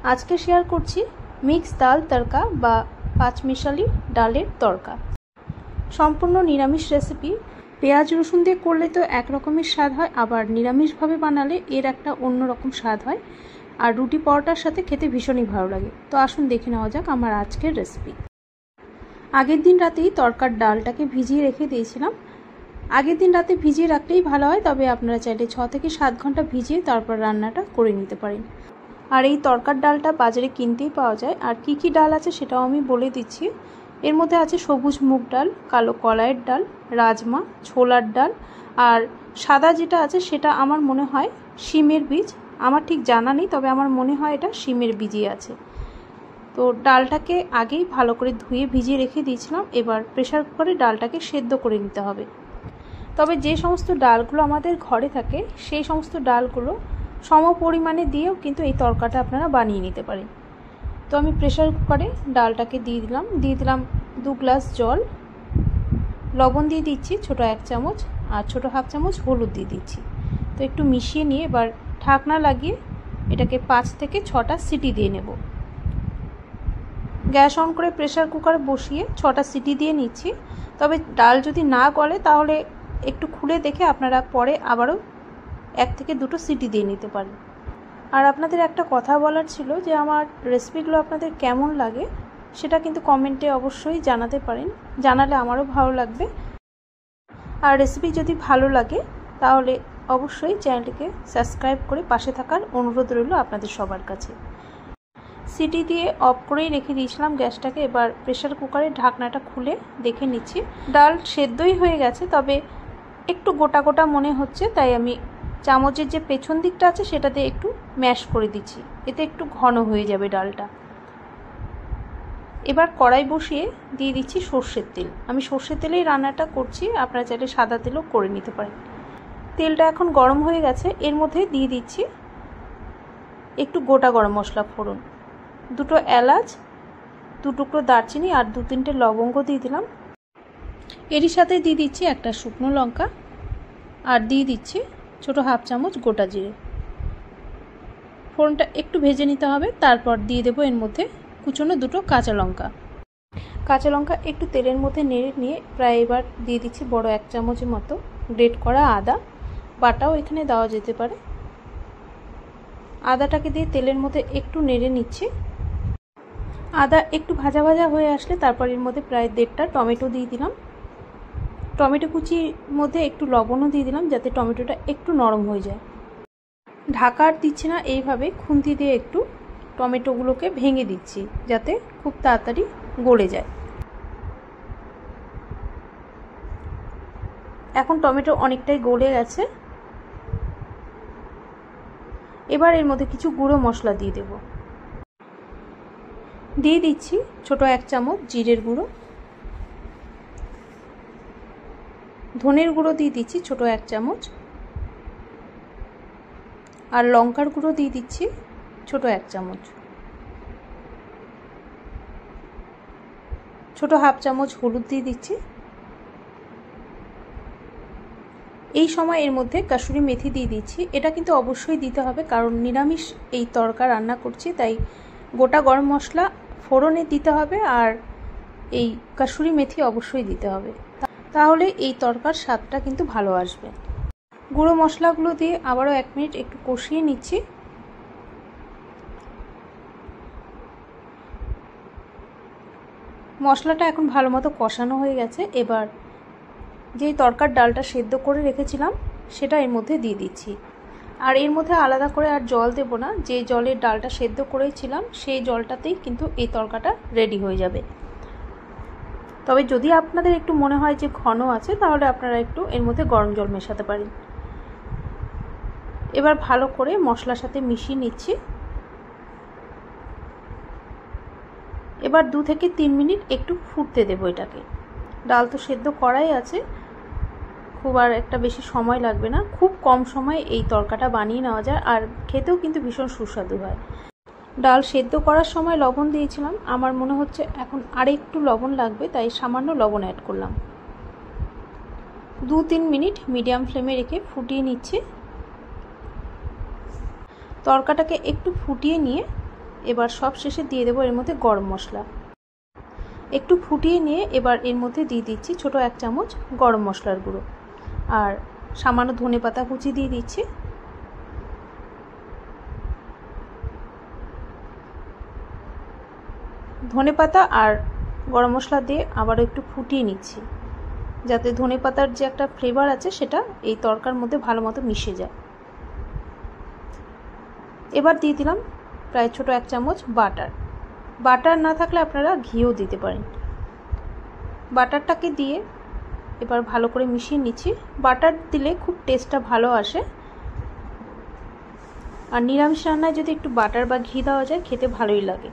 আজকে শেয়ার করছি মিক্স ডাল তড়কা বা পাঁচমিশালি ডালের তড়কা। সম্পূর্ণ নিরামিষ রেসিপি। পেঁয়াজ রসুন দিয়ে করলে তো একরকমের স্বাদ হয়, আবার নিরামিষভাবে বানালে এর একটা অন্যরকম স্বাদ হয়, আর রুটি পরোটার সাথে খেতে ভীষণই ভালো লাগে। তো আসুন দেখে নেওয়া যাক আমার আজকের রেসিপি। আগের দিন রাতেই তড়কার ডালটাকে ভিজিয়ে রেখে দিয়েছিলাম। আগের দিন রাতে ভিজিয়ে রাখলেই ভালো হয়, তবে আপনারা চাইলে 6 থেকে 7 ঘন্টা ভিজিয়ে তারপর রান্নাটা করে নিতে পারেন। আর এই তড়কার ডালটা বাজারে কিনতেই পাওয়া যায়। আর কি কি ডাল আছে সেটাও আমি বলে দিচ্ছি। এর মধ্যে আছে সবুজ মুগ ডাল, কালো কলাইয়ের ডাল, রাজমা, ছোলার ডাল, আর সাদা যেটা আছে সেটা আমার মনে হয় শিমের বীজ। আমার ঠিক জানা নেই, তবে আমার মনে হয় এটা শিমের বীজই আছে। তো ডালটাকে আগেই ভালো করে ধুয়ে ভিজিয়ে রেখে দিয়েছিলাম। এবার প্রেসার কুকারে ডালটাকে সেদ্ধ করে নিতে হবে। তবে যে সমস্ত ডালগুলো আমাদের ঘরে থাকে সেই সমস্ত ডালগুলো সম পরিমাণে দিয়েও কিন্তু এই তড়কাটা আপনারা বানিয়ে নিতে পারেন। তো আমি প্রেসার কুকারে ডালটাকে দিয়ে দিলাম 2 গ্লাস জল, লবণ দিয়ে দিচ্ছি ছোটো 1 চামচ, আর ছোটো হাফ চামচ হলুদ দিয়ে দিচ্ছি। তো একটু মিশিয়ে নিয়ে এবার ঢাকনা লাগিয়ে এটাকে 5 থেকে 6টা সিটি দিয়ে নেব। গ্যাস অন করে প্রেসার কুকার বসিয়ে 6টা সিটি দিয়ে নিচ্ছি। তবে ডাল যদি না গলে তাহলে একটু খুলে দেখে আপনারা পরে আবারও 1 থেকে 2টো সিটি দিয়ে নিতে পারেন। আর আপনাদের একটা কথা বলার ছিল যে আমার রেসিপিগুলো আপনাদের কেমন লাগে সেটা কিন্তু কমেন্টে অবশ্যই জানাতে পারেন, জানালে আমারও ভালো লাগবে। আর রেসিপি যদি ভালো লাগে তাহলে অবশ্যই চ্যানেলটিকে সাবস্ক্রাইব করে পাশে থাকার অনুরোধ রইল আপনাদের সবার কাছে। সিটি দিয়ে অফ করেই রেখে দিয়েছিলাম গ্যাসটাকে। এবার প্রেসার কুকারের ঢাকনাটা খুলে দেখে নিচ্ছি। ডাল সেদ্ধই হয়ে গেছে, তবে একটু গোটা গোটা মনে হচ্ছে, তাই আমি চামচের যে পেছন দিকটা আছে সেটাতে একটু ম্যাশ করে দিচ্ছি, এতে একটু ঘন হয়ে যাবে ডালটা। এবার কড়াই বসিয়ে দিয়ে দিচ্ছি সর্ষের তেল। আমি সর্ষের তেলেই রান্নাটা করছি, আপনারা চাইলে সাদা তেলও করে নিতে পারেন। তেলটা এখন গরম হয়ে গেছে, এর মধ্যে দিয়ে দিচ্ছি একটু গোটা গরম মশলা ফোড়ন, 2টো এলাচ, 2 টুকরো দারচিনি আর 2-3টে লবঙ্গ দিয়ে দিলাম। এরই সাথে দিয়ে দিচ্ছি একটা শুকনো লঙ্কা, আর দিয়ে দিচ্ছি ছোটো হাফ চামচ গোটা জিরে। ফোড়নটা একটু ভেজে নিতে হবে, তারপর দিয়ে দেবো এর মধ্যে কুচনো 2টো কাঁচা লঙ্কা। কাঁচা লঙ্কা একটু তেলের মধ্যে নেড়ে নিয়ে প্রায় এবার দিয়ে দিচ্ছি বড় 1 চামচের মতো গ্রেট করা আদা, বাটাও এখানে দেওয়া যেতে পারে। আদাটাকে দিয়ে তেলের মধ্যে একটু নেড়ে নিচ্ছি। আদা একটু ভাজা ভাজা হয়ে আসলে তারপর এর মধ্যে প্রায় 1.5টা টমেটো দিয়ে দিলাম। টমেটো কুচির মধ্যে একটু লবণও দিয়ে দিলাম যাতে টমেটোটা একটু নরম হয়ে যায়। ঢাকা আর দিচ্ছি না, এইভাবে খুন্তি দিয়ে একটু টমেটোগুলোকে ভেঙে দিচ্ছি যাতে খুব তাড়াতাড়ি গলে যায়। এখন টমেটো অনেকটাই গলে গেছে। এবার এর মধ্যে কিছু গুঁড়ো মশলা দিয়ে দেব। দিয়ে দিচ্ছি ছোটো 1 চামচ জিরের গুঁড়ো, ধনের গুঁড়ো দিয়ে দিচ্ছি ছোটো 1 চামচ, আর লঙ্কার গুঁড়ো দিয়ে দিচ্ছি ছোটো 1 চামচ, ছোটো হাফ চামচ হলুদ দিয়ে দিচ্ছি। এই সময় এর মধ্যে কাসুরি মেথি দিয়ে দিচ্ছি। এটা কিন্তু অবশ্যই দিতে হবে, কারণ নিরামিষ এই তড়কা রান্না করছি, তাই গোটা গরম মশলা ফোড়নে দিতে হবে, আর এই কাসুরি মেথি অবশ্যই দিতে হবে, তাহলে এই তড়কার স্বাদটা কিন্তু ভালো আসবে। গুঁড়ো মশলাগুলো দিয়ে আবারও 1 মিনিট একটু কষিয়ে নিচ্ছি। মশলাটা এখন ভালো মতো কষানো হয়ে গেছে। এবার যেই তড়কার ডালটা সেদ্ধ করে রেখেছিলাম সেটা এর মধ্যে দিয়ে দিচ্ছি। আর এর মধ্যে আলাদা করে আর জল দেব না, যে জলের ডালটা সেদ্ধ করেছিলাম সেই জলটাতেই কিন্তু এই তড়কাটা রেডি হয়ে যাবে। তবে যদি আপনাদের একটু মনে হয় যে ঘন আছে তাহলে আপনারা একটু এর মধ্যে গরম জল মেশাতে পারেন। এবার ভালো করে মশলার সাথে মিশিয়ে নিচ্ছি। এবার 2 থেকে 3 মিনিট একটু ফুটতে দেবো এটাকে। ডাল তো সেদ্ধ করাই আছে, খুব আর একটা বেশি সময় লাগবে না, খুব কম সময়ে এই তড়কাটা বানিয়ে নেওয়া যায়, আর খেতেও কিন্তু ভীষণ সুস্বাদু হয়। ডাল সেদ্ধ করার সময় লবণ দিয়েছিলাম, আমার মনে হচ্ছে এখন আর একটু লবণ লাগবে, তাই সামান্য লবণ অ্যাড করলাম। 2-3 মিনিট মিডিয়াম ফ্লেমে রেখে ফুটিয়ে নিচ্ছি। তড়কাটাকে একটু ফুটিয়ে নিয়ে এবার সব শেষে দিয়ে দেবো এর মধ্যে গরম মশলা। একটু ফুটিয়ে নিয়ে এবার এর মধ্যে দিয়ে দিচ্ছি ছোট 1 চামচ গরম মশলার গুঁড়ো আর সামান্য ধনেপাতা কুচি দিয়ে দিচ্ছি। ধনেপাতা আর গরম মশলা দিয়ে আবারও একটু ফুটিয়ে নিচ্ছি, যাতে ধনেপাতার যে একটা ফ্লেভার আছে সেটা এই তরকার মধ্যে ভালো মতো মিশে যায়। এবার দিয়ে দিলাম প্রায় ছোট 1 চামচ বাটার। বাটার না থাকলে আপনারা ঘিও দিতে পারেন। বাটারটাকে দিয়ে এবার ভালো করে মিশিয়ে নিচ্ছি। বাটার দিলে খুব টেস্টটা ভালো আসে, আর নিরামিষ রান্নায় যদি একটু বাটার বা ঘি দেওয়া যায় খেতে ভালোই লাগে।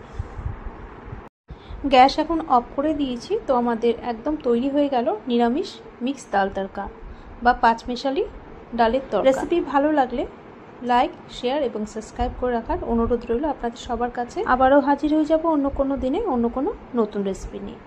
গ্যাস এখন অফ করে দিয়েছি। তো আমাদের একদম তৈরি হয়ে গেল নিরামিষ মিক্স ডাল তড়কা বা পাঁচমেশালি ডালের তরকা। রেসিপি ভালো লাগলে লাইক, শেয়ার এবং সাবস্ক্রাইব করে রাখার অনুরোধ রইল আপনাদের সবার কাছে। আবারও হাজির হয়ে যাব অন্য কোনো দিনে অন্য কোনো নতুন রেসিপি নিয়ে।